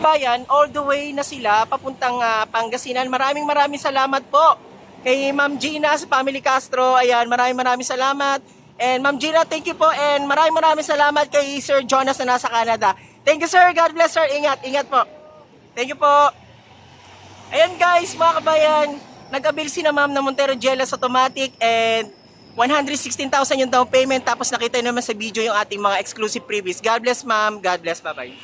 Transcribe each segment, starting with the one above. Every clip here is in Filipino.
kabayan, all the way na sila papuntang Pangasinan. Maraming salamat po kay Ma'am Gina sa Family Castro. Ayan, maraming salamat. And Ma'am Gina, thank you po. And maraming salamat kay Sir Jonas na nasa Canada. Thank you, sir. God bless, sir. Ingat po. Thank you po. Ayan guys, mga kabayan, nag-avail si na Ma'am na Montero GLS Automatic and 116,000 yung down payment. Tapos nakita naman sa video yung ating mga exclusive freebies. God bless, ma'am. God bless. Bye-bye.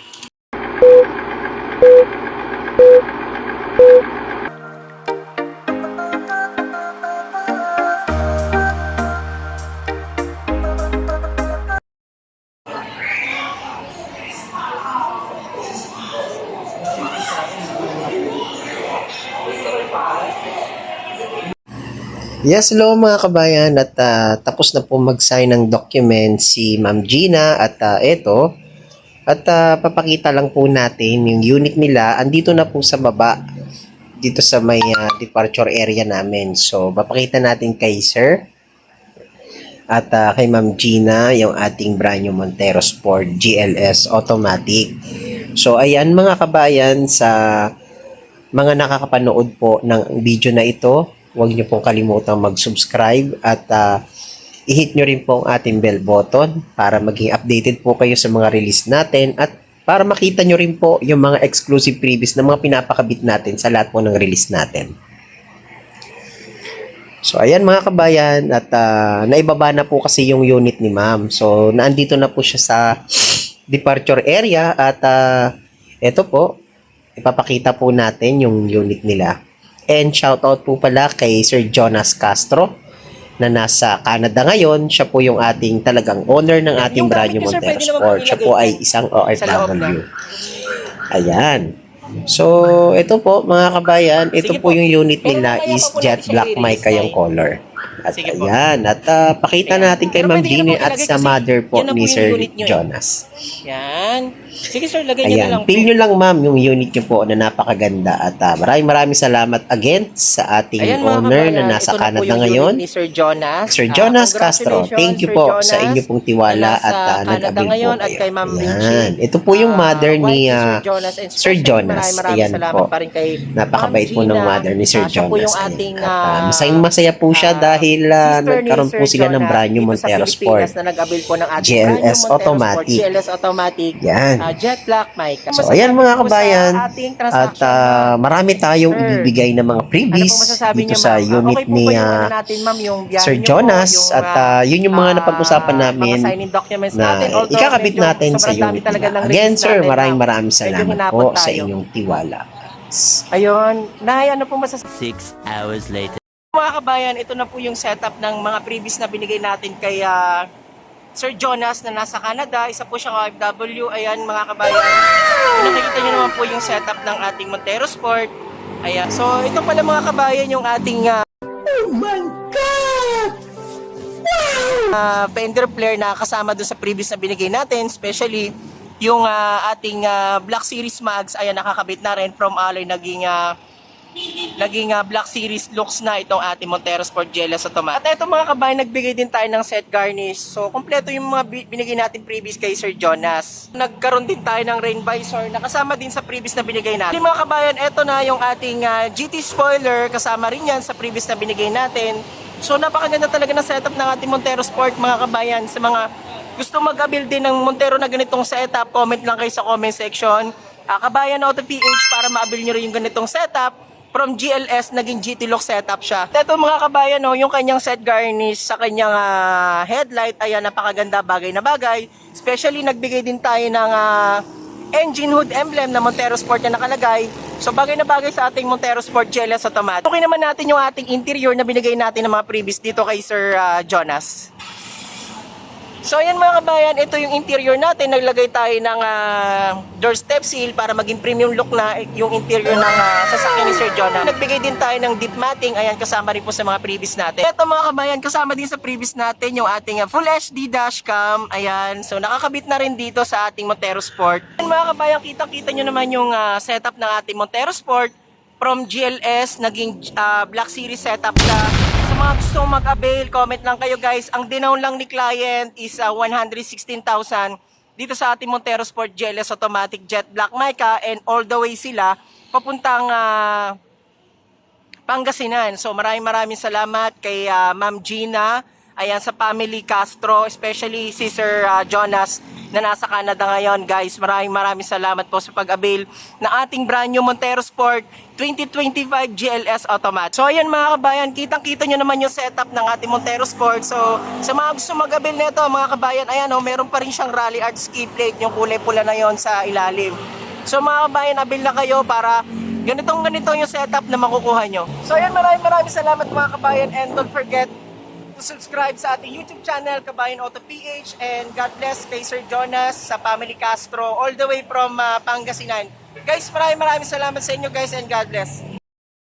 Yes, hello mga kabayan at tapos na po mag-sign ng document si Ma'am Gina at eto at papakita lang po natin yung unit nila andito na po sa baba dito sa may departure area namin. So papakita natin kay Sir at kay Ma'am Gina yung ating brand new Montero Sport GLS Automatic. So ayan mga kabayan, sa mga nakakapanood po ng video na ito, huwag niyo pong kalimutang mag-subscribe at i-hit nyo rin po ang ating bell button para maging updated po kayo sa mga release natin at para makita nyo rin po yung mga exclusive freebies na mga pinapakabit natin sa lahat po ng release natin. So ayan mga kabayan at naibaba na po kasi yung unit ni Ma'am. So naandito na po siya sa departure area at eto po, ipapakita po natin yung unit nila. And shoutout po pala kay Sir Jonas Castro na nasa Canada ngayon. Siya po yung ating talagang owner ng ating brand new Montero Sport. Siya po ay isang OFW. Ayan. So, ito po mga kabayan, ito po yung unit nila is jet black mica yung color. At ayan, at pakita natin kay Ma'am Gina at sa mother po ni Sir Jonas. Yan. Sige sir, lagay niyo na lang. Pil nyo lang ma'am yung unit nyo po na napakaganda at maraming salamat again sa ating owner na nasa Canada ngayon. Ni Sir Jonas. Sir Jonas Castro, thank you po sa inyo pong tiwala at nag-avail po kayo. At kay Ma'am Ayan. Ito po yung mother ni Sir Jonas. Ayan po. Napakabait po ng mother ni Sir Jonas. At masayang-masaya po siya dahil nagkaroon po sila ng brand new Montero Sport GLS Automatic. Yan. Jet black mica. So ayan mga kabayan at marami tayong ibibigay ng mga freebies dito sa unit ni Sir Jonas at yun yung mga napag-usapan namin na ikakabit natin sa unit nila. Again sir, maraming salamat po sa inyong tiwala. Ayun, Nay, ano po masasabi? 6 hours later. Mga kabayan, ito na po yung setup ng mga freebies na binigay natin kay Sir Jonas na nasa Canada. Isa po siyang OFW. Ayan mga kabayan, nakikita nyo naman po yung setup ng ating Montero Sport. Ayan, so ito pala mga kabayan yung ating oh my God! Wow! Fender flare na kasama doon sa previous na binigay natin, especially yung ating Black Series mags. Ayan, nakakabit na rin from alloy, naging Black Series looks na itong ating Montero Sport GLS Automatic. At ito mga kabayan, nagbigay din tayo ng set garnish. So, kompleto yung mga binigay natin previous kay Sir Jonas. Nagkaroon din tayo ng rain visor na kasama din sa previous na binigay natin. Mga kabayan, ito na yung ating GT spoiler. Kasama rin yan sa previous na binigay natin. So, napakaganda talaga ng setup ng ating Montero Sport mga kabayan. Sa mga gusto mag-build din ng Montero na ganitong setup, comment lang kayo sa comment section. Kabayan Auto PH para ma-build nyo rin yung ganitong setup. From GLS, naging GT lock setup siya. Ito mga kabayan, no, yung kanyang set garnish sa kanyang headlight, ayan, napakaganda, bagay na bagay. Especially, nagbigay din tayo ng engine hood emblem na Montero Sport na nakalagay. So, bagay na bagay sa ating Montero Sport GLS Automatic. Okay naman natin yung ating interior na binigay natin ng mga previous dito kay Sir Jonas. So ayan mga kabayan, ito yung interior natin. Naglagay tayo ng door step seal para maging premium look na yung interior ng sasakyan ni Sir Jonah. Nagbigay din tayo ng deep matting, ayan, kasama rin po sa mga previous natin. Ito mga kabayan, kasama din sa previous natin yung ating Full HD dashcam. Ayan, so nakakabit na rin dito sa ating Montero Sport. Ayan mga kabayan, kitang-kita nyo naman yung setup ng ating Montero Sport. From GLS, naging Black Series setup siya. Mga gusto mag-avail, comment lang kayo guys. Ang dinaw lang ni client is 116,000. dito sa ating Montero Sport GLS Automatic Jet Black Mica, and all the way sila papuntang Pangasinan. So maraming salamat kay Ma'am Gina, ayan, sa family Castro, especially si Sir Jonas na nasa Canada ngayon. Guys, maraming salamat po sa pag-avail ng ating brand new Montero Sport 2025 GLS Automatic. So ayan mga kabayan, kitang-kita nyo naman yung setup ng ating Montero Sport. So sa mga gusto mag-avail nito mga kabayan, ayan meron pa rin siyang Rally Art ski plate, yung kulay pula na yon sa ilalim. So mga kabayan, avail na kayo para ganito yung setup na makukuha nyo. So ayan, maraming salamat mga kabayan, and don't forget to subscribe sa ating YouTube channel, Kabayan Auto PH, and God bless kay Sir Jonas sa family Castro all the way from Pangasinan. Guys, maraming salamat sa inyo guys, and God bless.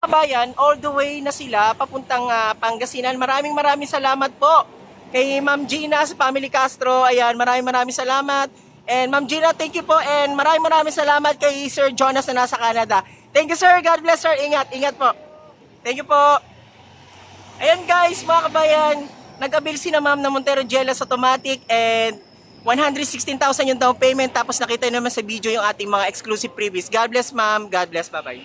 Kabayan, all the way na sila papuntang Pangasinan. Maraming salamat po kay Ma'am Gina sa family Castro. Ayan, maraming salamat. And Ma'am Gina, thank you po, and maraming salamat kay Sir Jonas na nasa Canada. Thank you sir, God bless sir. Ingat po. Thank you po. Ayan guys, mga kabayan, nag-avail si na ma'am ng Montero GLS Automatic, and 116,000 yung down payment, tapos nakita naman sa video yung ating mga exclusive freebies. God bless ma'am, God bless, bye-bye.